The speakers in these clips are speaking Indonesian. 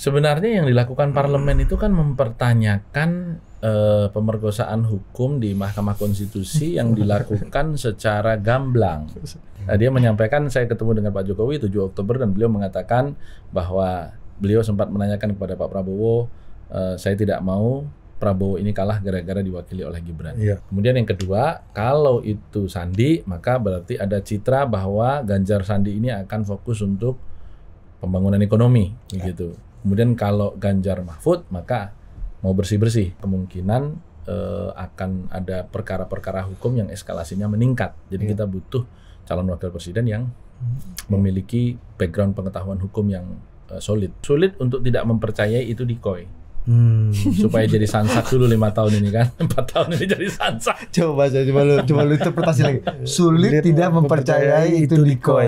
Sebenarnya yang dilakukan parlemen itu kan mempertanyakan pemerkosaan hukum di Mahkamah Konstitusi yang dilakukan secara gamblang. Nah, dia menyampaikan, saya ketemu dengan Pak Jokowi 7 Oktober dan beliau mengatakan bahwa beliau sempat menanyakan kepada Pak Prabowo, saya tidak mau Prabowo ini kalah gara-gara diwakili oleh Gibran. Iya. Kemudian yang kedua, kalau itu Sandi, maka berarti ada citra bahwa Ganjar Sandi ini akan fokus untuk pembangunan ekonomi, gitu. Kemudian kalau Ganjar Mahfud, maka mau bersih-bersih. Kemungkinan akan ada perkara-perkara hukum yang eskalasinya meningkat. Jadi kita butuh calon wakil presiden yang memiliki background pengetahuan hukum yang solid. Sulit untuk tidak mempercayai itu decoy. Supaya jadi sansak dulu 5 tahun ini kan. 4 tahun ini jadi sansak. Coba lu interpretasi lagi. Sulit tidak mempercayai itu decoy.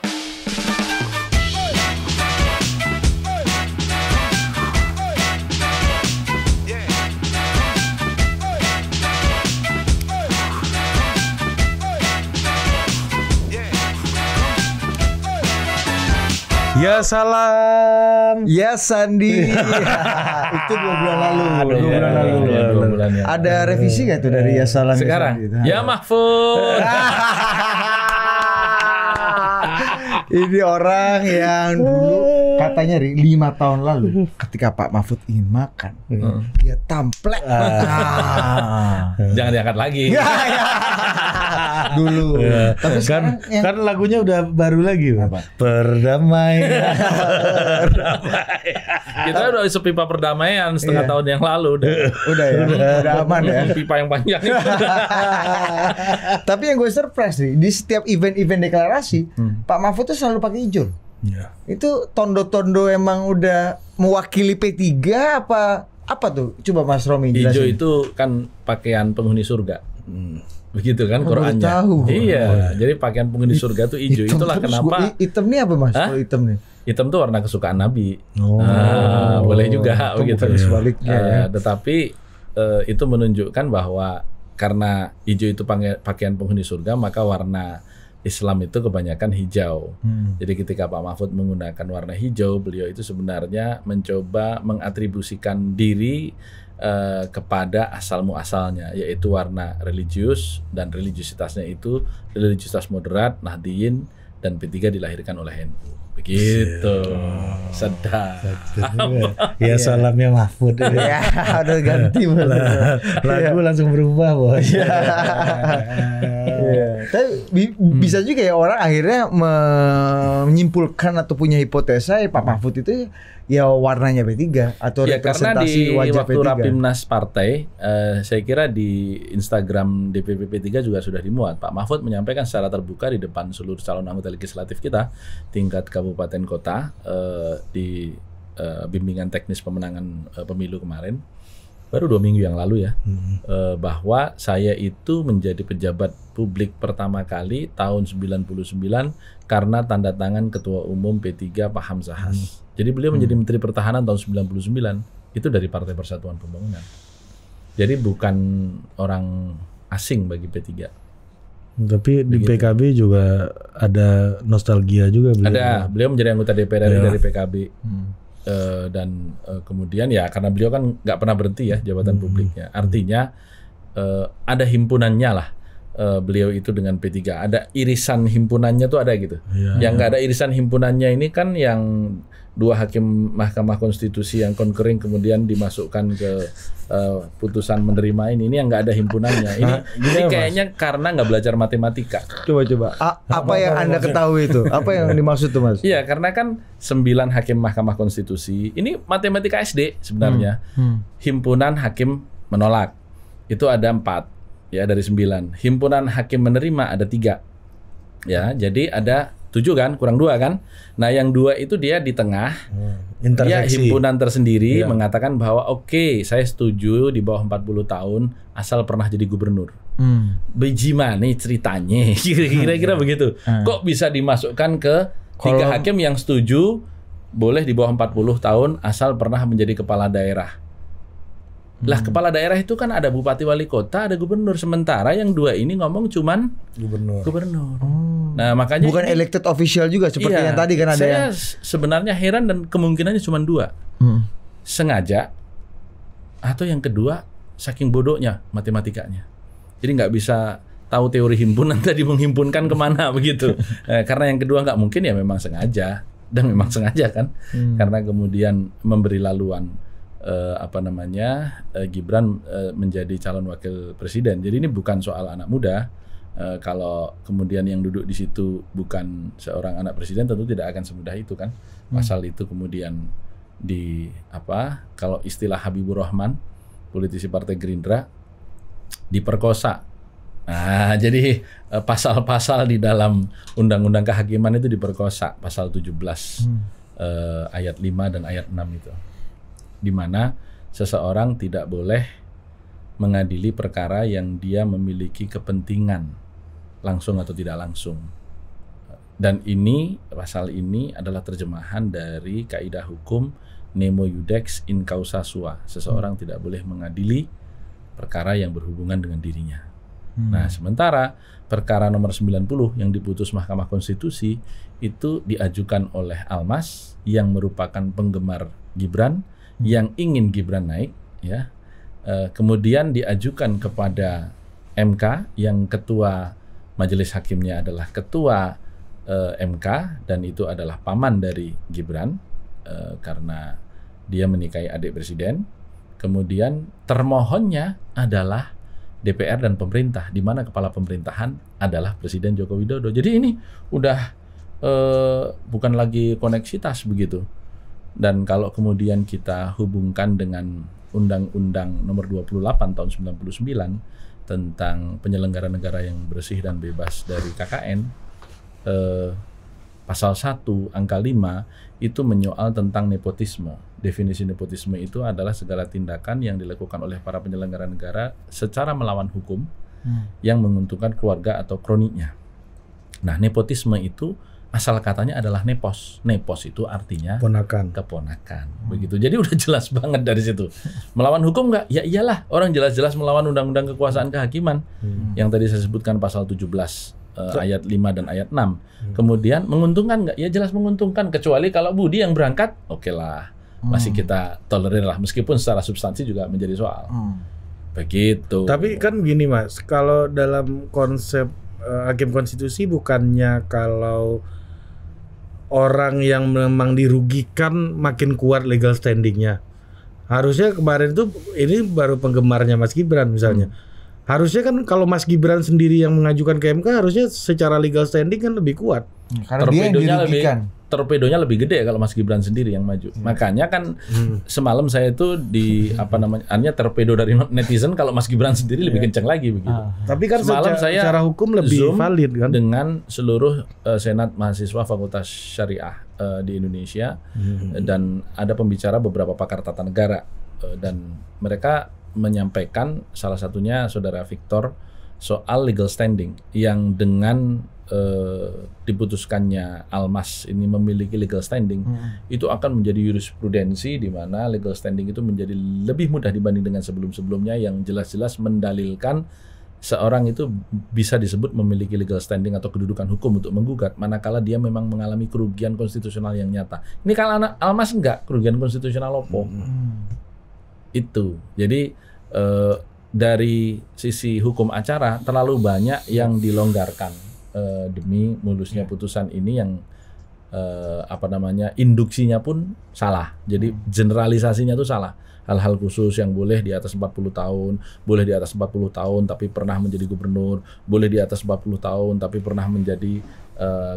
Ya salam. Ya Sandi. Itu 2 bulan lalu. 2 bulan lalu. 2 bulan ya. Ada revisi nggak tuh dari Ya Salam Sekarang, ya Sandi? ya Mahfud. Ini orang yang dulu katanya 5 tahun lalu ketika Pak Mahfud ingin makan, dia tamplek. Jangan diangkat lagi. Dulu. Tapi sekarang Kan lagunya udah baru lagi, Perdamaian. Kita udah isi pipa perdamaian setengah tahun yang lalu. Udah ya, udah aman ya. Pipa yang panjang itu. Tapi yang gue surprise nih, di setiap event-event deklarasi, Pak Mahfud tuh selalu pakai hijau. Ya. Itu tondo-tondo emang udah mewakili P3 apa tuh? Coba Mas Romi jelasin. Hijau itu kan pakaian penghuni surga. Begitu kan Qur'annya. Tahu. Iya, jadi pakaian penghuni surga tuh hijau. Hitam, Itulah terus kenapa hitam nih apa Mas? Kalau hitam nih. hitam tuh warna kesukaan Nabi. Oh. Boleh juga begitu. Bukan sebaliknya ya. Tetapi itu menunjukkan bahwa karena hijau itu pakaian penghuni surga, maka warna Islam itu kebanyakan hijau. Jadi ketika Pak Mahfud menggunakan warna hijau, beliau itu sebenarnya mencoba mengatribusikan diri kepada asal muasalnya, yaitu warna religius, dan religiusitasnya itu religiusitas moderat, Nahdliyin, dan P3 dilahirkan oleh NU. Begitu. Sedap. Ya salamnya Mahfud. Ya, udah ganti Lagu langsung berubah, Bos. Tapi bisa juga ya orang akhirnya menyimpulkan atau punya hipotesa Pak Mahfud itu ya warnanya P3 atau representasi wajah P3. Karena di waktu Rapimnas Partai, saya kira di Instagram DPP P3 juga sudah dimuat. Pak Mahfud menyampaikan secara terbuka di depan seluruh calon anggota legislatif kita tingkat kabupaten kota di bimbingan teknis pemenangan pemilu kemarin, baru 2 minggu yang lalu ya, bahwa saya itu menjadi pejabat publik pertama kali tahun 99 karena tanda tangan Ketua Umum P3 Pak Hamzah Has. Jadi beliau menjadi Menteri Pertahanan tahun 99 itu dari Partai Persatuan Pembangunan. Jadi bukan orang asing bagi P3. Tapi di PKB juga ada nostalgia juga beliau. Beliau menjadi anggota DPR RI dari PKB. Dan kemudian ya karena beliau kan nggak pernah berhenti ya jabatan publiknya. Artinya ada himpunannya lah. Beliau itu dengan P3 ada irisan himpunannya tuh ada gitu. Yang nggak ada irisan himpunannya ini kan yang 2 hakim Mahkamah Konstitusi yang concurring kemudian dimasukkan ke putusan menerima ini yang nggak ada himpunannya. Ini kayaknya karena nggak belajar matematika. Coba. Apa yang Anda ketahui itu? Apa yang dimaksud tuh Mas? Iya, karena kan 9 hakim Mahkamah Konstitusi ini matematika SD sebenarnya. Himpunan hakim menolak itu ada 4 ya dari 9. Himpunan hakim menerima ada 3. Ya, jadi ada 7 kan, kurang 2 kan. Nah yang 2 itu dia di tengah. Dia himpunan tersendiri mengatakan bahwa oke, saya setuju di bawah 40 tahun asal pernah jadi gubernur. Bagaimana ceritanya? Kira-kira begitu. Kok bisa dimasukkan ke 3 hakim yang setuju boleh di bawah 40 tahun asal pernah menjadi kepala daerah. Lah kepala daerah itu kan ada bupati, wali kota, ada gubernur. Sementara yang 2 ini ngomong cuman gubernur. Nah makanya bukan elected official juga seperti yang tadi kan ada saya sebenarnya heran dan kemungkinannya cuma 2. sengaja, atau yang kedua saking bodohnya matematikanya. Jadi nggak bisa tahu teori himpunan tadi menghimpunkan kemana begitu. Karena yang kedua nggak mungkin, ya memang sengaja, dan memang sengaja kan, karena kemudian memberi laluan Gibran menjadi calon wakil presiden. Jadi ini bukan soal anak muda. Kalau kemudian yang duduk di situ bukan seorang anak presiden, tentu tidak akan semudah itu kan. Pasal itu kemudian kalau istilah Habibur Rahman, politisi Partai Gerindra, diperkosa. Nah, jadi pasal-pasal di dalam Undang-Undang Kehakiman itu diperkosa, pasal 17 ayat 5 dan ayat 6 itu. Di mana seseorang tidak boleh mengadili perkara yang dia memiliki kepentingan langsung atau tidak langsung. Dan pasal ini adalah terjemahan dari kaidah hukum nemo iudex in causa sua. Seseorang tidak boleh mengadili perkara yang berhubungan dengan dirinya. Nah, sementara perkara nomor 90 yang diputus Mahkamah Konstitusi itu diajukan oleh Almas yang merupakan penggemar Gibran, yang ingin Gibran naik, ya. Kemudian diajukan kepada MK yang ketua majelis hakimnya adalah ketua MK, dan itu adalah paman dari Gibran karena dia menikahi adik presiden. Kemudian termohonnya adalah DPR dan pemerintah, di mana kepala pemerintahan adalah Presiden Joko Widodo. Jadi ini udah bukan lagi koneksitas begitu. Dan kalau kemudian kita hubungkan dengan Undang-Undang Nomor 28 tahun 99 tentang penyelenggara negara yang bersih dan bebas dari KKN, pasal 1 angka 5 itu menyoal tentang nepotisme. Definisi nepotisme itu adalah segala tindakan yang dilakukan oleh para penyelenggara negara secara melawan hukum yang menguntungkan keluarga atau kroniknya. Nah, nepotisme itu asal katanya adalah nepos. Nepos itu artinya keponakan. Begitu. Jadi udah jelas banget dari situ. Melawan hukum nggak? Ya iyalah. Orang jelas-jelas melawan undang-undang kekuasaan kehakiman. Yang tadi saya sebutkan pasal 17 ayat 5 dan ayat 6. Kemudian menguntungkan nggak? Ya jelas menguntungkan. Kecuali kalau Budi yang berangkat, oke lah. Masih kita tolerir lah. Meskipun secara substansi juga menjadi soal. Begitu. Tapi kan gini Mas, kalau dalam konsep hakim konstitusi bukannya kalau orang yang memang dirugikan makin kuat legal standingnya. Harusnya kemarin itu ini baru penggemarnya Mas Gibran misalnya. Harusnya kan kalau Mas Gibran sendiri yang mengajukan ke MK harusnya secara legal standing kan lebih kuat. Karena dia yang dirugikan. Torpedonya lebih gede kalau Mas Gibran sendiri yang maju. Makanya kan semalam saya itu hanya torpedo dari netizen kalau Mas Gibran sendiri lebih kencang lagi begitu. Tapi kan secara hukum lebih valid kan dengan seluruh Senat Mahasiswa Fakultas Syariah di Indonesia dan ada pembicara beberapa pakar tata negara dan mereka menyampaikan salah satunya Saudara Victor soal legal standing yang dengan diputuskannya Almas ini memiliki legal standing itu akan menjadi jurisprudensi di mana legal standing itu menjadi lebih mudah dibanding dengan sebelum-sebelumnya yang jelas-jelas mendalilkan seorang itu bisa disebut memiliki legal standing atau kedudukan hukum untuk menggugat manakala dia memang mengalami kerugian konstitusional yang nyata. Ini kalau Almas enggak, kerugian konstitusional opo. Itu. Jadi dari sisi hukum acara terlalu banyak yang dilonggarkan demi mulusnya putusan ini yang induksinya pun salah. Jadi generalisasinya itu salah. Hal-hal khusus yang boleh di atas 40 tahun, boleh di atas 40 tahun tapi pernah menjadi gubernur, boleh di atas 40 tahun tapi pernah menjadi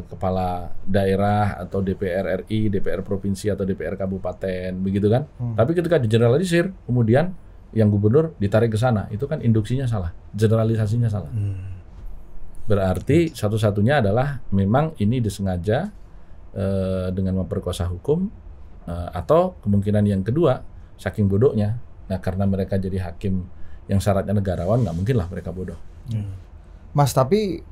kepala daerah atau DPR RI, DPR provinsi atau DPR kabupaten, begitu kan? Tapi ketika digeneralisir, kemudian yang gubernur ditarik ke sana, itu kan induksinya salah, generalisasinya salah. Berarti satu-satunya adalah memang ini disengaja dengan memperkosa hukum atau kemungkinan yang kedua saking bodohnya. Nah karena mereka jadi hakim yang syaratnya negarawan, nggak mungkin lah mereka bodoh. Mas, tapi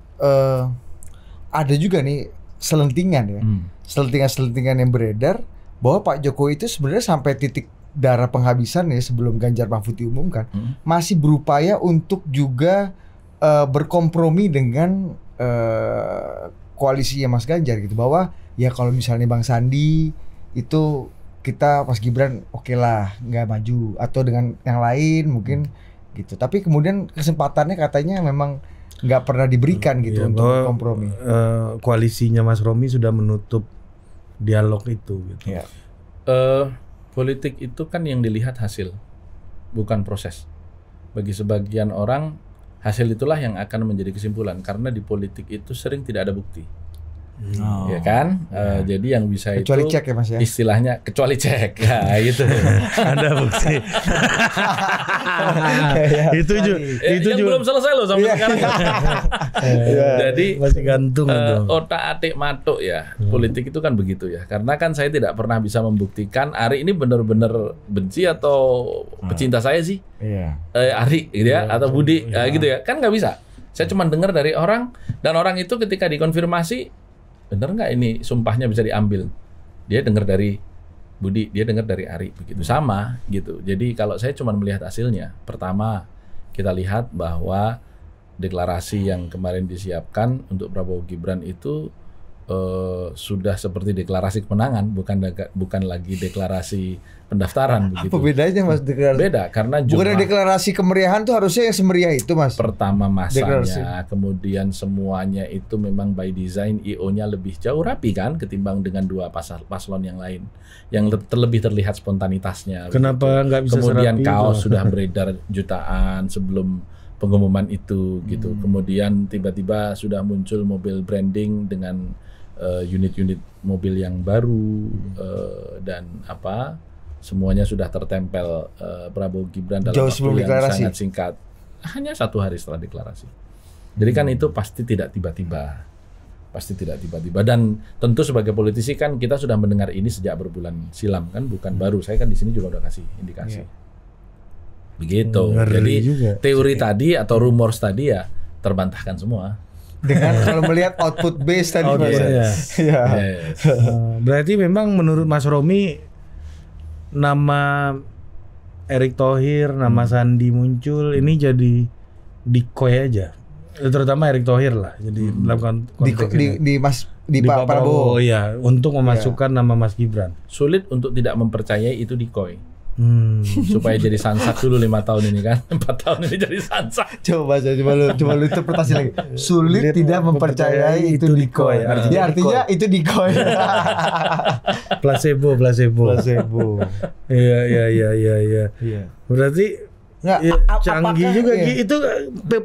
ada juga nih selentingan ya, selentingan yang beredar bahwa Pak Jokowi itu sebenarnya sampai titik darah penghabisan ya sebelum Ganjar Mahfud diumumkan masih berupaya untuk juga berkompromi dengan koalisinya Mas Ganjar gitu, bahwa ya kalau misalnya Bang Sandi itu kita Mas Gibran oke lah nggak maju atau dengan yang lain mungkin gitu. Tapi kemudian kesempatannya katanya memang nggak pernah diberikan gitu untuk kompromi. Koalisinya Mas Romi sudah menutup dialog itu. Gitu. Ya. Politik itu kan yang dilihat hasil, bukan proses. Bagi sebagian orang hasil itulah yang akan menjadi kesimpulan karena di politik itu sering tidak ada bukti. Ya kan, jadi yang bisa kecuali itu cek ya Mas ya, istilahnya kecuali cek, ya itu. Ada bukti. itu yang belum selesai loh sampai sekarang. Jadi masih gantung otak atik matuk ya. Politik itu kan begitu ya. Karena kan saya tidak pernah bisa membuktikan Ari ini benar-benar benci atau pecinta saya sih. Ari gitu ya, atau Budi gitu ya. Kan nggak bisa. Saya cuma dengar dari orang dan orang itu ketika dikonfirmasi bener nggak ini sumpahnya bisa diambil, dia dengar dari Budi, dia dengar dari Ari, begitu sama gitu. Jadi kalau saya cuma melihat hasilnya, pertama kita lihat bahwa deklarasi yang kemarin disiapkan untuk Prabowo Gibran itu sudah seperti deklarasi kemenangan, bukan lagi deklarasi pendaftaran. Apa bedanya Mas deklarasi? Beda karena bukan deklarasi kemeriahan tuh harusnya yang semeriah itu Mas. Pertama masanya, kemudian semuanya itu memang by design IO-nya lebih jauh rapi kan ketimbang dengan dua paslon yang lain, yang terlebih terlihat spontanitasnya. Kenapa nggak bisa kemudian serapi kaos itu? sudah beredar jutaan sebelum pengumuman itu gitu. Kemudian tiba-tiba sudah muncul mobil branding dengan unit-unit mobil yang baru dan semuanya sudah tertempel Prabowo Gibran dalam jauh waktu yang deklarasi. sangat singkat, hanya 1 hari setelah deklarasi. Jadi kan itu pasti tidak tiba-tiba, dan tentu sebagai politisi kan kita sudah mendengar ini sejak berbulan silam kan, bukan baru. Saya kan di sini juga udah kasih indikasi. Begitu. Jadi juga teori tadi atau rumors tadi ya terbantahkan semua. Dengan kalau melihat output base tadi Mas. Iya. Berarti memang menurut Mas Romi nama Erick Thohir, nama Sandi muncul ini jadi decoy aja. Terutama Erick Thohir lah. Jadi dalam konteks di Pak Prabowo. Ya, untuk memasukkan nama Mas Gibran. Sulit untuk tidak mempercayai itu decoy. Supaya jadi sansak dulu 5 tahun ini kan, 4 tahun ini jadi sansak. Coba lu interpretasi lagi. Sulit tidak mempercayai itu decoy. Artinya itu decoy. Placebo. Iya. Berarti canggih juga. Itu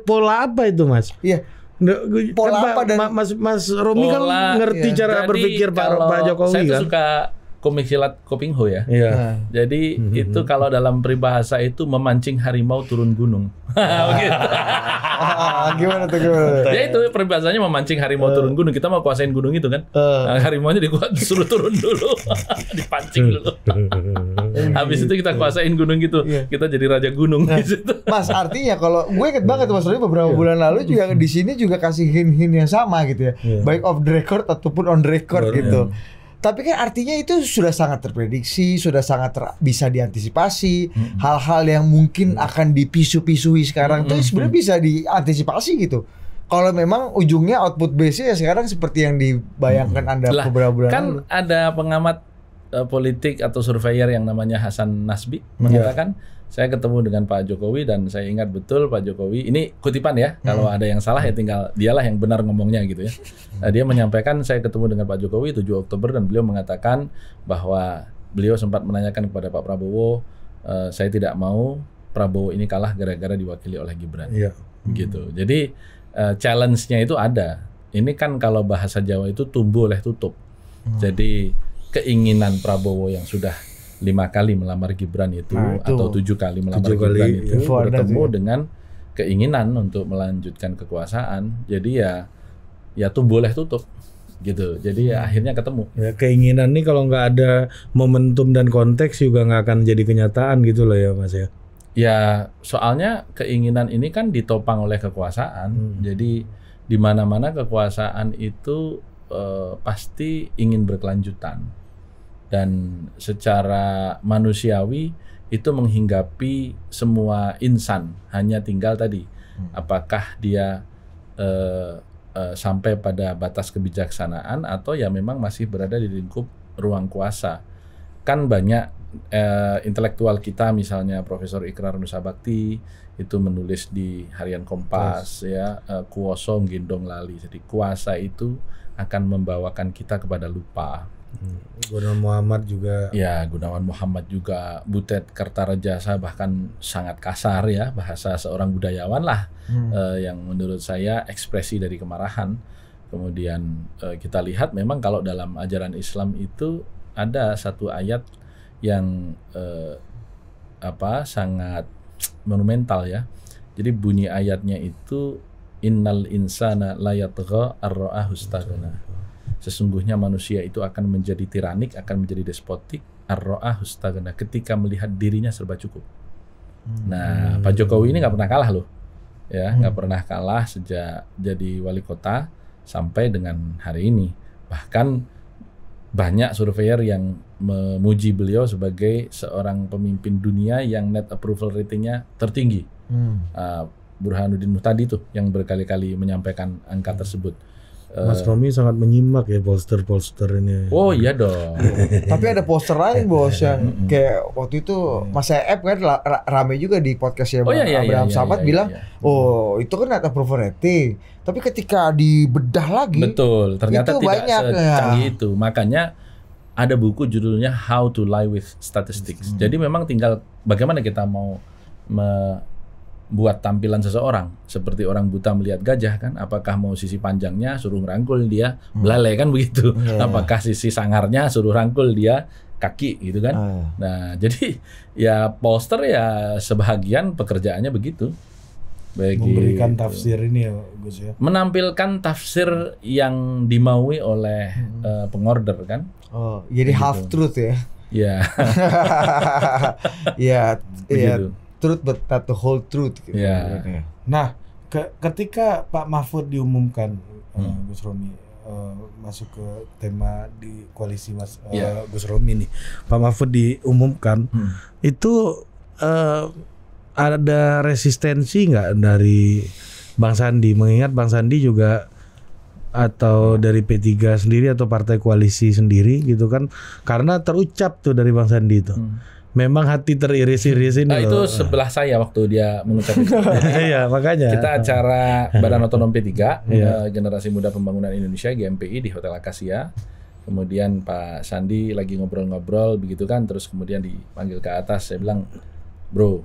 pola apa itu Mas? Iya. Pola apa dan Mas Romi kan ngerti cara berpikir Pak Jokowi saya kan. Saya suka komik silat Kopingho ya. Iya. Jadi itu kalau dalam peribahasa itu memancing harimau turun gunung. Begitu. Gimana? Ya itu peribahasanya memancing harimau turun gunung. Kita mau kuasain gunung itu kan. Harimaunya disuruh turun dulu. Dipancing dulu. Habis itu kita kuasain gunung gitu. Kita jadi raja gunung di situ. Mas, artinya kalau gue inget banget Mas Romi beberapa bulan lalu juga di sini juga kasih hint-hint yang sama gitu ya. Baik off the record ataupun on the record gitu. Tapi kan artinya itu sudah sangat terprediksi, sudah sangat bisa diantisipasi. Hal-hal yang mungkin akan dipisu-pisui sekarang itu sebenarnya bisa diantisipasi gitu. Kalau memang ujungnya output base-nya ya sekarang seperti yang dibayangkan Anda beberapa bulan kan lalu. Ada pengamat politik atau surveyor yang namanya Hasan Nasbi mengatakan saya ketemu dengan Pak Jokowi dan saya ingat betul Pak Jokowi, ini kutipan ya, kalau ada yang salah ya tinggal dialah yang benar ngomongnya gitu ya. Dia menyampaikan saya ketemu dengan Pak Jokowi 7 Oktober dan beliau mengatakan bahwa beliau sempat menanyakan kepada Pak Prabowo, saya tidak mau Prabowo ini kalah gara-gara diwakili oleh Gibran. Gitu. Jadi challenge-nya itu ada. Ini kan kalau bahasa Jawa itu tumbuh oleh tutup. Jadi keinginan Prabowo yang sudah 5 kali melamar Gibran itu atau 7 kali melamar Gibran itu bertemu dengan keinginan untuk melanjutkan kekuasaan. Jadi ya tumbuh oleh tutup gitu. Jadi ya akhirnya ketemu. Ya, keinginan nih kalau nggak ada momentum dan konteks juga nggak akan jadi kenyataan gitu loh ya Mas ya. Ya soalnya keinginan ini kan ditopang oleh kekuasaan. Jadi di mana-mana kekuasaan itu pasti ingin berkelanjutan. Dan secara manusiawi itu menghinggapi semua insan, hanya tinggal tadi apakah dia sampai pada batas kebijaksanaan atau ya memang masih berada di lingkup ruang kuasa. kan banyak intelektual kita, misalnya Profesor Ikrar Nusa Bakti itu menulis di Harian Kompas, ya, kuoso gendong lali. Jadi kuasa itu akan membawakan kita kepada lupa. Gunawan Muhammad juga. Ya, Gunawan Muhammad juga, Butet Kertarejasa bahkan sangat kasar ya, bahasa seorang budayawan lah, yang menurut saya ekspresi dari kemarahan. Kemudian kita lihat memang kalau dalam ajaran Islam itu ada satu ayat yang sangat monumental ya. Jadi bunyi ayatnya itu innal insana la yatgha ar-ra'ahu istaghna. Sesungguhnya manusia itu akan menjadi tiranik, akan menjadi despotik ar-ra'ahu istaghna ketika melihat dirinya serba cukup. Nah, Pak Jokowi ini nggak pernah kalah loh. Ya, nggak pernah kalah sejak jadi wali kota sampai dengan hari ini. Bahkan banyak surveyor yang memuji beliau sebagai seorang pemimpin dunia yang net approval ratingnya tertinggi. Burhanuddin Muhtadi tuh yang berkali-kali menyampaikan angka tersebut. Mas Romi sangat menyimak ya poster-poster ini. Oh iya dong. Tapi ada poster lain bos yang kayak waktu itu Mas Eep kan rame juga di podcastnya Bang Abraham Samad bilang, oh itu kan net approval rating. Tapi ketika dibedah lagi, betul, ternyata itu tidak banyak, secanggih itu. Makanya ada buku judulnya How to Lie with Statistics. Jadi memang tinggal bagaimana kita mau buat tampilan seseorang seperti orang buta melihat gajah kan, apakah mau sisi panjangnya suruh rangkul dia belalai kan begitu, apakah sisi sangarnya suruh rangkul dia kaki gitu kan. Nah jadi ya poster ya sebahagian pekerjaannya begitu. Memberikan tafsir ini ya Gus ya. Menampilkan tafsir yang dimaui oleh pengorder kan. Oh jadi half truth ya. Ya. Ya truth but not the whole truth gitu. Ya. Nah, ketika Pak Mahfud diumumkan, Gus Romi masuk ke tema di koalisi Gus Romi nih, Pak Mahfud diumumkan, itu ada resistensi nggak dari Bang Sandi? Mengingat Bang Sandi juga atau dari P3 sendiri atau partai koalisi sendiri gitu kan, karena terucap tuh dari Bang Sandi itu. Memang hati teriris-iris ini itu sebelah saya waktu dia mengucap itu. Iya, makanya. Kita acara Badan Otonom P3, Generasi Muda Pembangunan Indonesia GMPI di Hotel Akasia. Kemudian Pak Sandi lagi ngobrol-ngobrol begitu kan, terus kemudian dipanggil ke atas. Saya bilang, "Bro,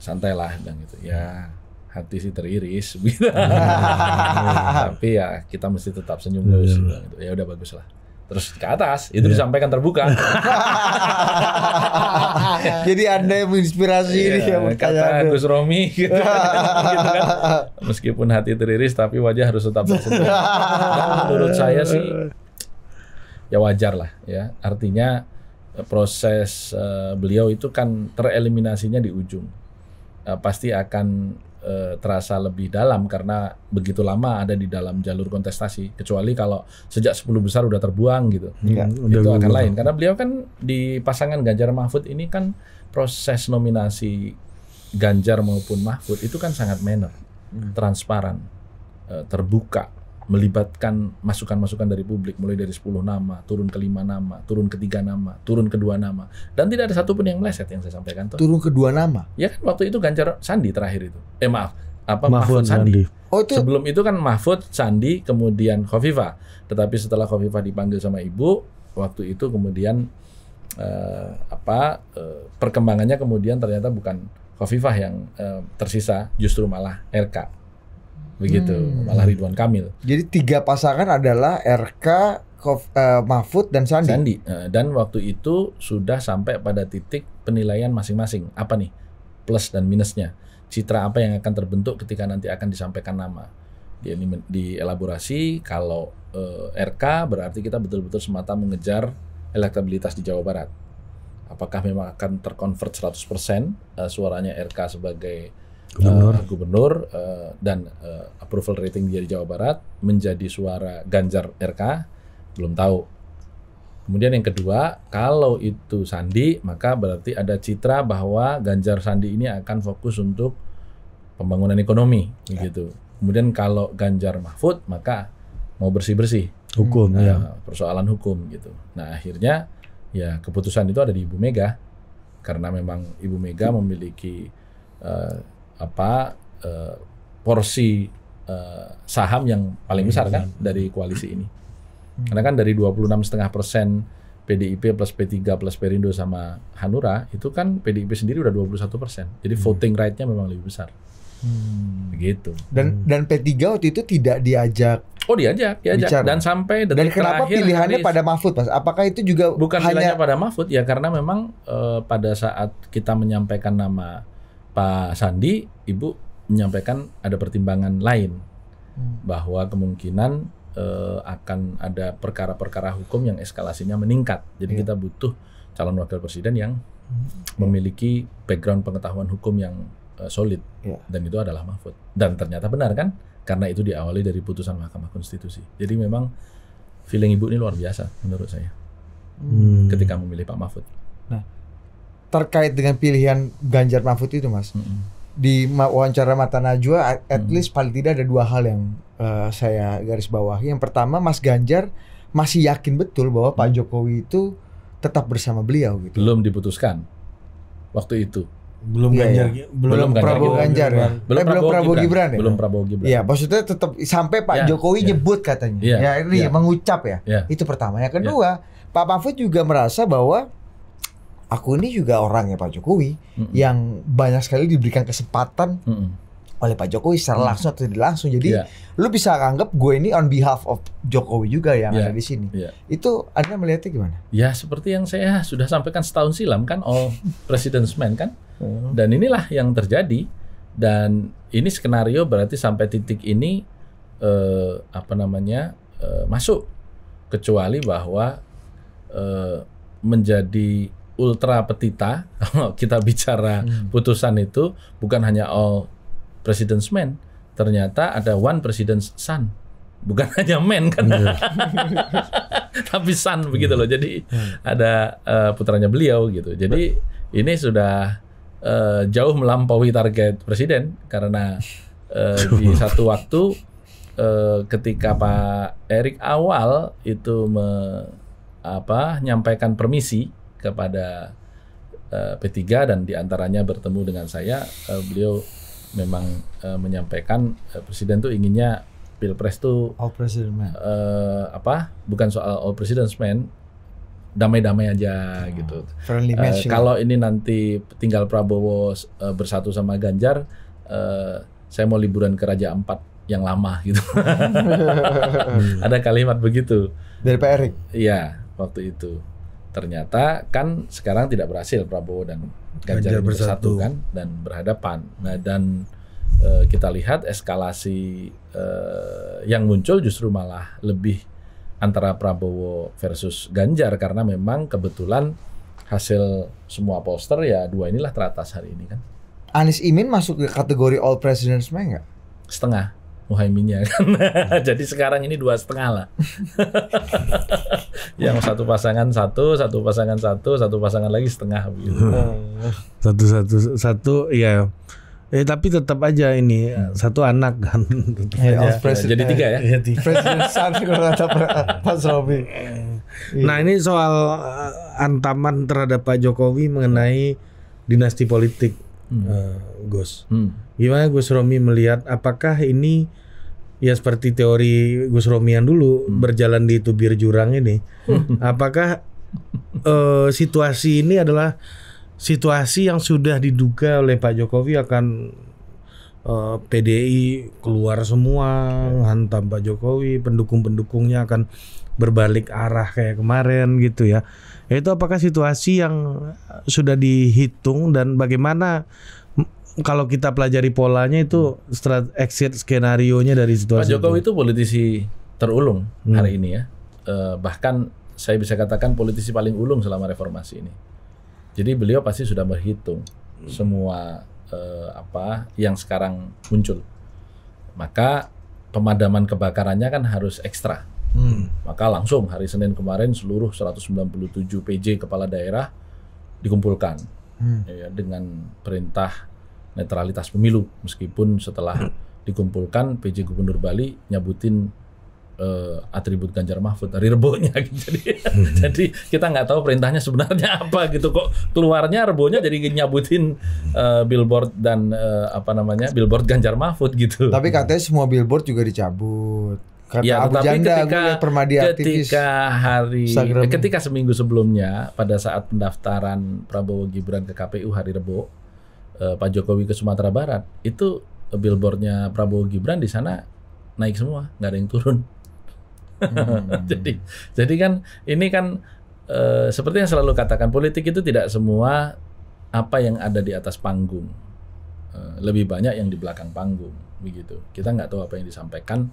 santailah," bilang gitu. Ya, hati sih teriris gitu. Tapi ya kita mesti tetap senyum terus gitu. Ya udah bagus lah. Terus ke atas itu disampaikan terbuka. Jadi Anda yang menginspirasi ini ya, kata Gus Romi gitu kan. Meskipun hati teriris tapi wajah harus tetap tersenyum. Menurut saya sih ya wajar lah ya. Artinya proses beliau itu kan tereliminasinya di ujung. Pasti akan terasa lebih dalam karena begitu lama ada di dalam jalur kontestasi, kecuali kalau sejak 10 besar udah terbuang gitu. Itu akan lain karena beliau kan di pasangan Ganjar Mahfud ini kan proses nominasi Ganjar maupun Mahfud itu kan sangat manner, transparan, terbuka, melibatkan masukan-masukan dari publik, mulai dari 10 nama, turun ke 5 nama, turun ke 3 nama, turun ke 2 nama, dan tidak ada satupun yang meleset yang saya sampaikan. Turun ke 2 nama? Ya kan waktu itu Ganjar Sandi terakhir itu. Mahfud Sandi. Oh, itu. Sebelum itu kan Mahfud, Sandi, kemudian Khofifah. Tetapi setelah Khofifah dipanggil sama ibu, waktu itu kemudian perkembangannya kemudian ternyata bukan Khofifah yang tersisa, justru malah RK. Begitu, malah Ridwan Kamil. Jadi 3 pasangan adalah RK, Mahfud dan Sandi. Dan waktu itu sudah sampai pada titik penilaian masing-masing. Apa nih plus dan minusnya? Citra apa yang akan terbentuk ketika nanti akan disampaikan nama? Dielaborasi. Kalau RK berarti kita betul-betul semata mengejar elektabilitas di Jawa Barat. Apakah memang akan terkonvert 100% suaranya RK sebagai gubernur dan approval rating dia di Jawa Barat menjadi suara Ganjar RK, belum tahu. Kemudian yang kedua, kalau itu Sandi, maka berarti ada citra bahwa Ganjar Sandi ini akan fokus untuk pembangunan ekonomi, gitu. Kemudian kalau Ganjar Mahfud, maka mau bersih-bersih hukum, persoalan hukum, gitu. Nah akhirnya ya keputusan itu ada di Ibu Mega, karena memang Ibu Mega memiliki porsi saham yang paling besar kan dari koalisi ini. Karena kan dari 26,5% PDIP plus P3 plus Perindo sama Hanura, itu kan PDIP sendiri udah 21%. Jadi voting right-nya memang lebih besar. Begitu. Dan P3 waktu itu tidak diajak. Oh, diajak. Bicara. Dan sampai detik Dan kenapa terakhir pilihannya pada Mahfud, Mas? Apakah itu juga bukan hanya pilihannya pada Mahfud ya, karena memang pada saat kita menyampaikan nama Pak Sandi, Ibu menyampaikan ada pertimbangan lain bahwa kemungkinan akan ada perkara-perkara hukum yang eskalasinya meningkat. Jadi kita butuh calon wakil presiden yang memiliki background pengetahuan hukum yang solid, dan itu adalah Mahfud. Dan ternyata benar kan, karena itu diawali dari putusan Mahkamah Konstitusi. Jadi memang feeling Ibu ini luar biasa menurut saya ketika memilih Pak Mahfud. Nah, terkait dengan pilihan Ganjar Mahfud itu, Mas, di wawancara Mata Najwa, at least paling tidak ada dua hal yang saya garis bawahi. Yang pertama, Mas Ganjar masih yakin betul bahwa Pak Jokowi itu tetap bersama beliau gitu. Belum diputuskan waktu itu. Belum Ganjar, belum Prabowo Ganjar ya. Belum Prabowo Gibran ya. Belum Prabowo Gibran. Iya, maksudnya tetap sampai Pak Jokowi nyebut katanya. Ini mengucap ya. Itu pertama. Yang kedua, Pak Mahfud juga merasa bahwa aku ini juga orangnya Pak Jokowi yang banyak sekali diberikan kesempatan oleh Pak Jokowi secara langsung atau tidak langsung. Jadi lu bisa anggap gue ini on behalf of Jokowi juga yang ada di sini. Itu Anda melihatnya gimana? Ya seperti yang saya sudah sampaikan setahun silam kan, all president's man kan. Dan inilah yang terjadi. Dan ini skenario berarti sampai titik ini masuk, kecuali bahwa menjadi ultra petita. Kalau kita bicara putusan itu bukan hanya all president's man, ternyata ada one president's son, bukan hanya man kan, tapi son begitu loh. Jadi ada putranya beliau gitu. Jadi ini sudah jauh melampaui target presiden, karena di satu waktu ketika Pak Erik awal itu menyampaikan permisi kepada P3 dan diantaranya bertemu dengan saya, beliau memang menyampaikan presiden tuh inginnya Pilpres tuh all president man. Bukan soal all president's man, damai-damai aja gitu. Friendly match. Kalau ini nanti tinggal Prabowo bersatu sama Ganjar, saya mau liburan ke Raja Ampat yang lama gitu. Ada kalimat begitu Dari Pak Erik. Iya, waktu itu. Ternyata kan sekarang tidak berhasil Prabowo dan Ganjar bersatu kan dan berhadapan. Nah, dan kita lihat eskalasi yang muncul justru malah lebih antara Prabowo versus Ganjar, karena memang kebetulan hasil semua pollster ya dua inilah teratas hari ini kan. Anies Imin masuk ke kategori all president's man nggak? Setengah Muhaiminnya kan. Jadi sekarang ini 2,5 lah. Yang satu pasangan satu pasangan lagi setengah begitu. Satu ya. Tapi tetap aja ini satu anak kan. Jadi 3 ya. Presiden Santi kalau kata Pak Romi. Nah, ini soal ancaman terhadap Pak Jokowi mengenai dinasti politik, Gus. Gimana Gus Romi melihat, apakah ini ya seperti teori Gus Romian dulu berjalan di tubir jurang ini? Apakah situasi ini adalah situasi yang sudah diduga oleh Pak Jokowi akan PDI keluar semua, hantam Pak Jokowi, pendukung-pendukungnya akan berbalik arah kayak kemarin gitu ya. Itu apakah situasi yang sudah dihitung, dan bagaimana kalau kita pelajari polanya itu exit skenario-nya dari situasi Pak Jokowi itu politisi terulung hari ini ya. Bahkan saya bisa katakan politisi paling ulung selama reformasi ini. Jadi beliau pasti sudah berhitung semua yang sekarang muncul. Maka pemadaman kebakarannya kan harus ekstra. Maka langsung hari Senin kemarin seluruh 197 PJ kepala daerah dikumpulkan ya, dengan perintah netralitas pemilu. Meskipun setelah dikumpulkan PJ Gubernur Bali nyabutin atribut Ganjar Mahfud dari Rebonya gitu. Jadi kita nggak tahu perintahnya sebenarnya apa gitu, kok keluarnya Rebonya jadi nyabutin billboard dan billboard Ganjar Mahfud gitu. Tapi katanya semua billboard juga dicabut. Kata Abu Janda, ketika seminggu sebelumnya pada saat pendaftaran Prabowo Gibran ke KPU hari Rebo, Pak Jokowi ke Sumatera Barat, itu billboardnya Prabowo Gibran di sana naik semua, nggak ada yang turun. Jadi kan ini kan seperti yang selalu katakan, politik itu tidak semua apa yang ada di atas panggung, lebih banyak yang di belakang panggung begitu. Kita nggak tahu apa yang disampaikan,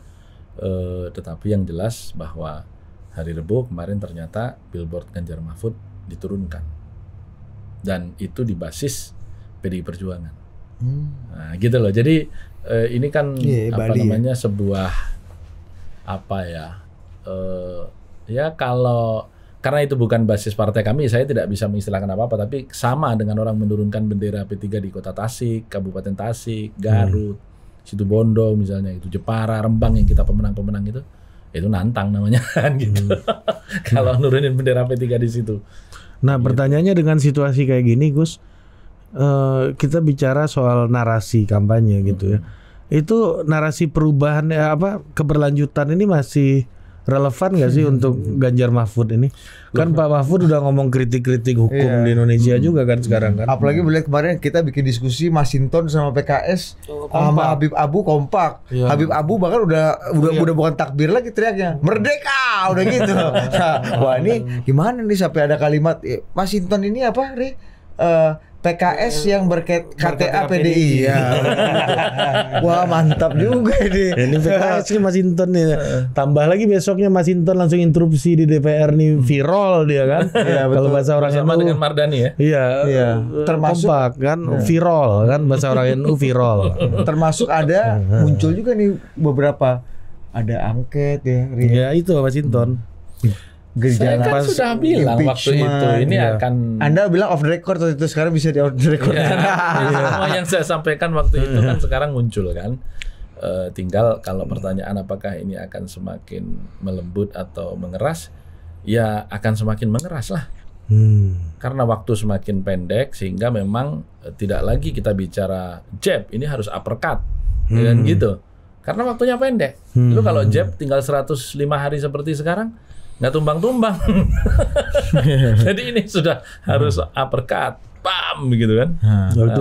tetapi yang jelas bahwa hari Rebo kemarin ternyata billboard Ganjar Mahfud diturunkan, dan itu di basis PDI Perjuangan. Nah, gitu loh. Jadi ini kan sebuah karena itu bukan basis partai kami, saya tidak bisa mengistilahkan apa-apa, tapi sama dengan orang menurunkan bendera P3 di Kota Tasik, Kabupaten Tasik, Garut, Situbondo misalnya, itu Jepara, Rembang yang kita pemenang-pemenang itu nantang namanya kan gitu. Kalau nurunin bendera P3 di situ. Nah, pertanyaannya dengan situasi kayak gini, Gus, kita bicara soal narasi kampanye gitu ya. Itu narasi perubahan keberlanjutan ini masih relevan nggak sih untuk Ganjar Mahfud ini? Kan Pak Mahfud udah ngomong kritik-kritik hukum di Indonesia juga kan sekarang kan. Apalagi melihat kemarin kita bikin diskusi Masinton sama PKS sama Habib Abu kompak. Habib Abu bahkan udah bukan takbir lagi teriaknya, merdeka udah gitu. Wah, ini gimana nih sampai ada kalimat Masinton ini apa, Re? PKS yang KTA PDI. Ya. Wah, mantap juga ini. Ini PKS nih Masinton nih. Tambah lagi besoknya Masinton langsung interupsi di DPR nih, viral dia kan. Ya, kalau bahasa orang sama dengan Mardani ya. Iya. Termasuk kompak kan, viral kan bahasa orang NU viral. Termasuk ada muncul juga nih beberapa ada angket ya. Ya itu Masinton. Saya kan sudah bilang waktu itu ini akan. Anda bilang off the record waktu itu, sekarang bisa di off the record. Semua yang saya sampaikan waktu itu kan sekarang muncul kan. Tinggal kalau pertanyaan apakah ini akan semakin melembut atau mengeras, ya akan semakin mengeras lah. Karena waktu semakin pendek sehingga memang tidak lagi kita bicara jab, ini harus uppercut dan gitu. Karena waktunya pendek. Lalu kalau jab tinggal 105 hari seperti sekarang, nggak tumbang-tumbang. Jadi ini sudah harus uppercut, bam gitu kan.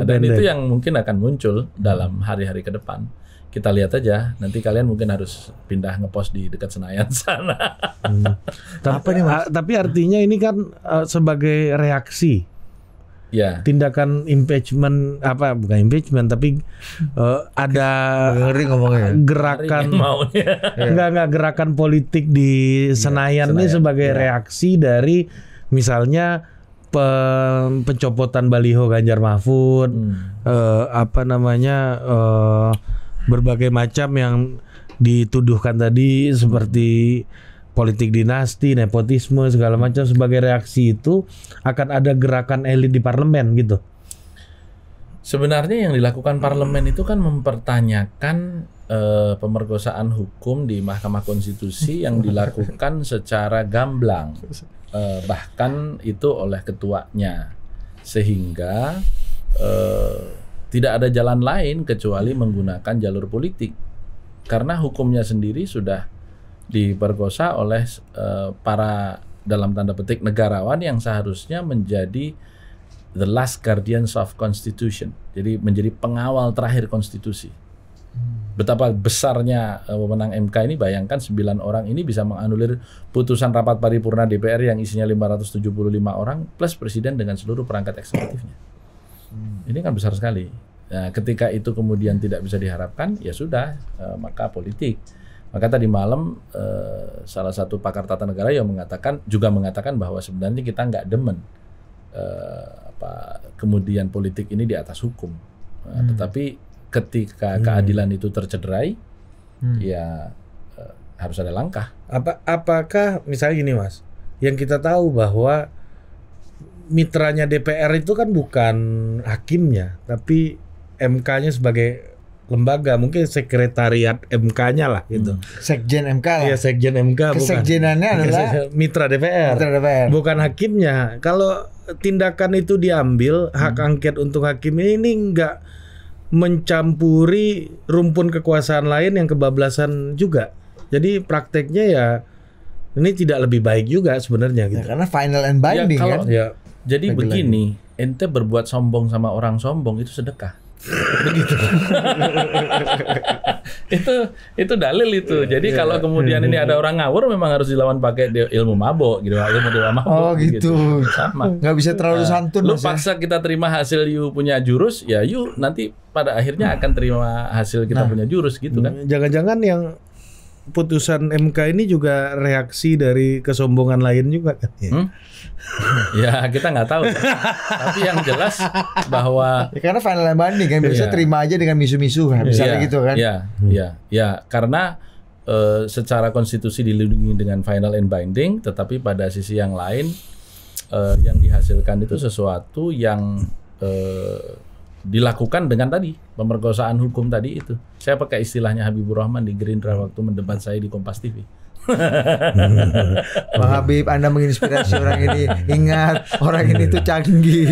Dan itu yang mungkin akan muncul dalam hari-hari ke depan. Kita lihat aja, nanti kalian mungkin harus pindah ngepost di dekat Senayan sana. Tapi artinya ini kan sebagai reaksi. Ya. Tindakan impeachment, bukan impeachment tapi ada gerakan gerakan politik di Senayan ini sebagai reaksi dari misalnya pencopotan baliho Ganjar Mahfud, berbagai macam yang dituduhkan tadi seperti politik dinasti, nepotisme, segala macam. Sebagai reaksi itu akan ada gerakan elit di parlemen gitu. Sebenarnya yang dilakukan parlemen itu kan mempertanyakan pemerkosaan hukum di Mahkamah Konstitusi yang dilakukan secara gamblang, bahkan itu oleh ketuanya, sehingga tidak ada jalan lain kecuali menggunakan jalur politik, karena hukumnya sendiri sudah diperkosa oleh para dalam tanda petik negarawan yang seharusnya menjadi the last guardians of constitution, jadi menjadi pengawal terakhir konstitusi. Betapa besarnya wewenang MK ini, bayangkan 9 orang ini bisa menganulir putusan rapat paripurna DPR yang isinya 575 orang plus presiden dengan seluruh perangkat eksekutifnya. Ini kan besar sekali. Nah, ketika itu kemudian tidak bisa diharapkan, ya sudah, maka politik. Maka tadi malam salah satu pakar tata negara yang juga mengatakan bahwa sebenarnya kita nggak demen kemudian politik ini di atas hukum. Tetapi ketika keadilan itu tercederai, ya harus ada langkah. Apakah misalnya gini Mas, yang kita tahu bahwa mitranya DPR itu kan bukan hakimnya, tapi MK-nya sebagai lembaga, mungkin sekretariat MK-nya lah gitu. Sekjen MK lah. Iya, sekjen MK. Kesekjenannya adalah mitra DPR. Bukan hakimnya. Kalau tindakan itu diambil, hak angket untuk hakim ini nggak mencampuri rumpun kekuasaan lain yang kebablasan juga. Jadi prakteknya ya ini tidak lebih baik juga sebenarnya gitu. Ya, karena final and binding ya, kan. Ya. Jadi begini, ente berbuat sombong sama orang sombong itu sedekah. Begitu. itu dalil itu. Jadi kalau kemudian ini ada orang ngawur memang harus dilawan pakai ilmu mabok gitu, ilmu dewa mabok. Oh gitu. Sama. Nggak bisa terlalu santun. Lu paksa kita terima hasil you punya jurus, ya you nanti pada akhirnya akan terima hasil kita punya jurus gitu kan. Jangan-jangan yang putusan MK ini juga reaksi dari kesombongan lain juga kan? Ya kita nggak tahu. Tapi yang jelas bahwa ya, karena final and binding kan biasa terima aja dengan misu-misu kan, misalnya gitu kan? Ya, karena secara konstitusi dilindungi dengan final and binding, tetapi pada sisi yang lain yang dihasilkan itu sesuatu yang dilakukan dengan tadi pemerkosaan hukum tadi itu. Saya pakai istilahnya Habibur Rahman di Gerindra waktu mendebat saya di Kompas TV. Bang Habib, Anda menginspirasi orang ini. Ingat, orang ini tuh canggih.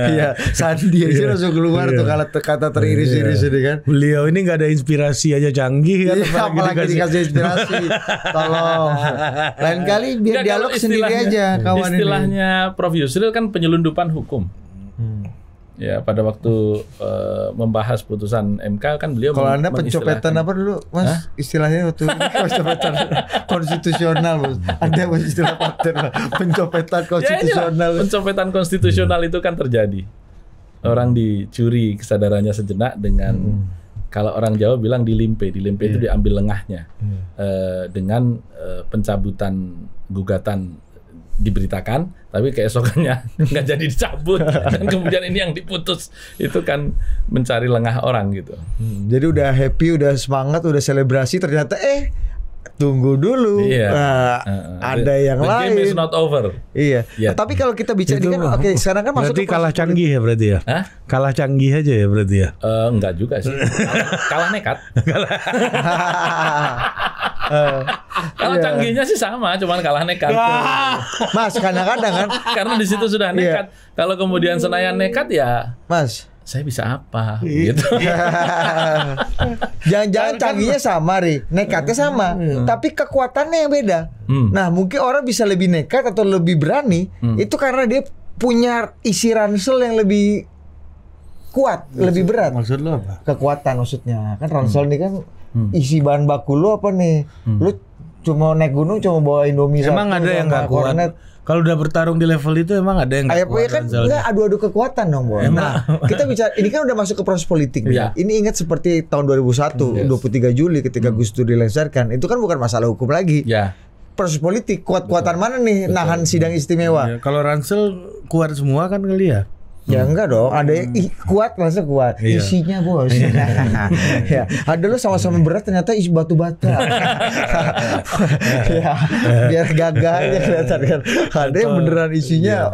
Iya, Sandi aja langsung keluar tuh kalau kata teriris-iris ini kan. Beliau ini nggak ada inspirasi aja canggih kan. Apalagi dikasih inspirasi. Tolong. Lain kali biar dialog sendiri aja kawan ini. Istilahnya Prof Yusril kan penyelundupan hukum. Ya pada waktu membahas putusan MK kan beliau kalau Anda pencopetan apa dulu Mas? Hah? Istilahnya waktu pencopetan konstitusional Mas. Ada istilah paten pencopetan konstitusional. Ya, pencopetan konstitusional itu kan terjadi. Orang dicuri kesadarannya sejenak dengan kalau orang Jawa bilang dilimpe itu diambil lengahnya. Dengan pencabutan gugatan diberitakan, tapi keesokannya nggak jadi dicabut dan kemudian ini yang diputus itu kan mencari lengah orang gitu. Jadi udah happy, udah semangat, udah selebrasi, ternyata tunggu dulu. Ada yang lain. The game is not over. Iya. Tapi kalau kita bicara ini kan sekarang kan masuk berarti kalah canggih ya berarti ya? Hah? Kalah canggih aja ya berarti ya? Enggak juga sih. Kalah nekat. Kalau canggihnya sih sama, cuman kalah nekat. Mas, kadang-kadang kan karena di situ sudah nekat. Kalau kemudian Senayan nekat ya, Mas, saya bisa apa gitu. Jangan-jangan canggihnya sama, nekatnya sama, tapi kekuatannya yang beda. Nah, mungkin orang bisa lebih nekat atau lebih berani itu karena dia punya isi ransel yang lebih kuat, lebih berat. Maksud lo apa? Kekuatan maksudnya. Kan ransel ini kan isi bahan baku lu apa nih? Lu cuma naik gunung cuma bawa Indomie. Emang ada yang nggak kuat? Kalau udah bertarung di level itu emang ada yang nggak kuat? Kan nggak adu-adu kekuatan dong, Bo. Nah, kita bicara ini kan udah masuk ke proses politik. Ini ingat seperti tahun 2001, 23 Juli ketika Gus Dur dilengsarkan, itu kan bukan masalah hukum lagi. Proses politik, kuat-kuatan mana nih nahan sidang istimewa? Kalau ransel kuat semua kan kali ya? Ya enggak dong, ada yang kuat masa kuat, isinya bos. Ya, ada lo sama-sama berat ternyata isi batu bata. Ya, biar gagah aja kelihatan kan. Ada yang beneran isinya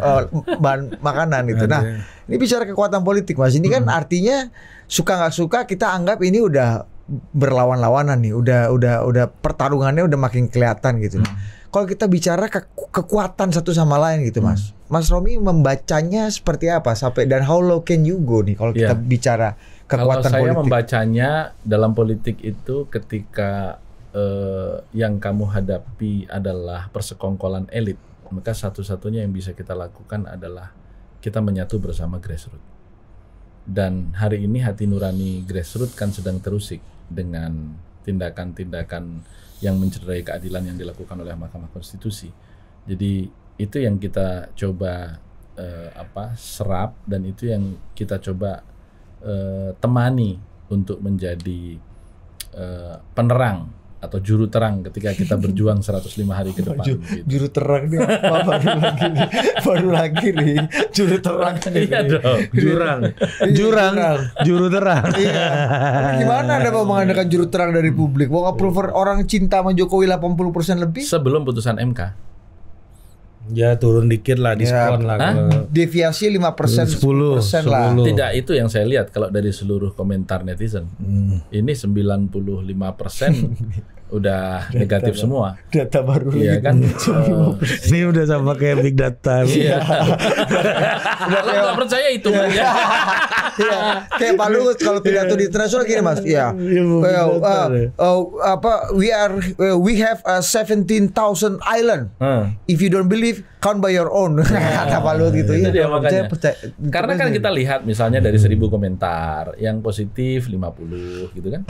bahan makanan itu. Nah, ini bicara kekuatan politik Mas. Ini kan artinya suka nggak suka kita anggap ini udah berlawan-lawanan nih, udah pertarungannya udah makin kelihatan gitu. Kalau kita bicara kekuatan satu sama lain gitu Mas, Mas Romi membacanya seperti apa sampai dan how low can you go nih kalau kita bicara kekuatan politik? Kalau saya membacanya dalam politik itu ketika yang kamu hadapi adalah persekongkolan elit, maka satu-satunya yang bisa kita lakukan adalah kita menyatu bersama grassroots. Dan hari ini hati nurani grassroots kan sedang terusik dengan tindakan-tindakan yang mencederai keadilan yang dilakukan oleh Mahkamah Konstitusi. Jadi itu yang kita coba serap dan itu yang kita coba temani untuk menjadi penerang atau juru terang ketika kita berjuang 105 hari ke depan. Gitu. Juru terang nih apa baru lagi nih juru terang. Iya dong. Juru terang. Iya. Gimana Anda mau mengandalkan juru terang dari publik? Mau approver orang cinta sama Jokowi 80% lebih? Sebelum putusan MK. Ya turun dikit lah, diskon lah. Deviasi 5%, 10% lah. Tidak, itu yang saya lihat kalau dari seluruh komentar netizen. Ini 95% udah negatif semua. Data baru iya lagi. Kan? Ini udah sama kayak big data. Iya. Udah nggak percaya itu ya. Iya. Kayak Pak Luhut kalau pidato di internasional gini Mas. Iya. We have 17,000 island. If you don't believe, count by your own. Kata Pak Luhut gitu. Itu dia Iya, makanya. Karena kan kita lihat misalnya dari 1.000 komentar, yang positif 50 gitu kan.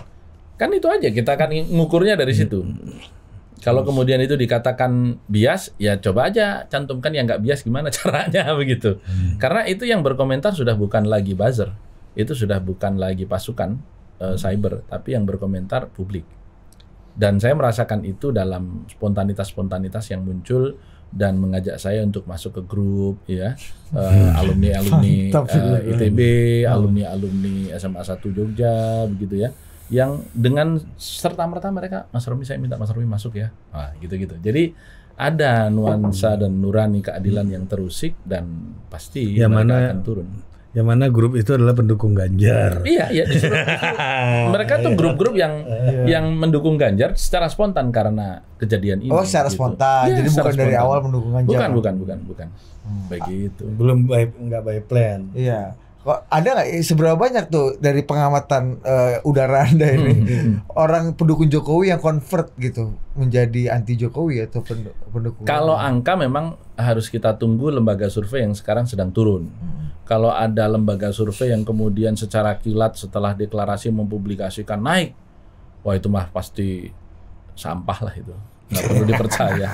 Kan itu aja, kita kan ngukurnya dari situ. Kalau kemudian itu dikatakan bias, ya coba aja cantumkan yang nggak bias gimana caranya begitu. Karena itu yang berkomentar sudah bukan lagi buzzer, itu sudah bukan lagi pasukan cyber, tapi yang berkomentar publik. Dan saya merasakan itu dalam spontanitas yang muncul dan mengajak saya untuk masuk ke grup, ya, alumni ITB, alumni SMA 1 Jogja, begitu ya. Yang dengan serta-merta mereka, Mas Romi saya minta Mas Romi masuk ya, gitu-gitu. Jadi ada nuansa dan nurani keadilan yang terusik dan pasti mereka akan turun. Yang mana grup itu adalah pendukung Ganjar. Iya, justru mereka tuh grup-grup yang mendukung Ganjar secara spontan karena kejadian ini. Oh, secara gitu. spontan. Ya, jadi bukan dari spontan. awal mendukung Ganjar. Bukan. Begitu. Belum nggak by plan. Iya. Kok ada nggak seberapa banyak tuh dari pengamatan udara Anda ini orang pendukung Jokowi yang convert gitu menjadi anti Jokowi atau pendukung? Kalau angka memang harus kita tunggu lembaga survei yang sekarang sedang turun. Kalau ada lembaga survei yang kemudian secara kilat setelah deklarasi mempublikasikan naik, wah itu mah pasti sampah lah itu, nggak perlu dipercaya.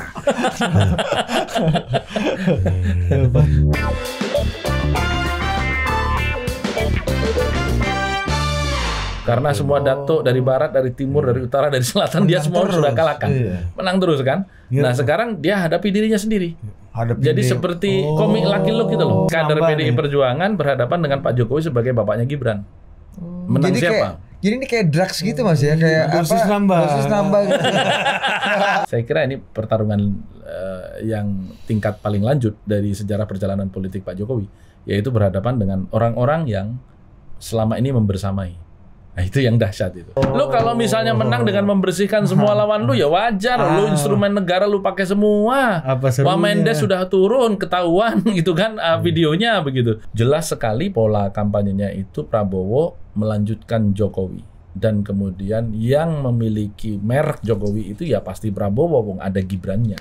Karena semua dato dari barat, dari timur, dari utara, dari selatan, dia semua sudah kalahkan. Menang terus kan. Nah sekarang dia hadapi dirinya sendiri. Jadi seperti komik Lucky Luke gitu loh. Kader PDI Perjuangan berhadapan dengan Pak Jokowi sebagai bapaknya Gibran. Menang jadi siapa? Jadi ini kayak drugs gitu Mas ya, kayak dosis nambah gitu. Saya kira ini pertarungan yang tingkat paling lanjut dari sejarah perjalanan politik Pak Jokowi, yaitu berhadapan dengan orang-orang yang selama ini membersamai. Nah itu yang dahsyat itu. Lu kalau misalnya menang dengan membersihkan semua lawan lu ya wajar. Lu instrumen negara lu pakai semua. Wah Mendes sudah turun ketahuan gitu kan videonya begitu. Jelas sekali pola kampanyenya itu Prabowo melanjutkan Jokowi. Dan kemudian yang memiliki merek Jokowi itu ya pasti Prabowo, ada Gibrannya.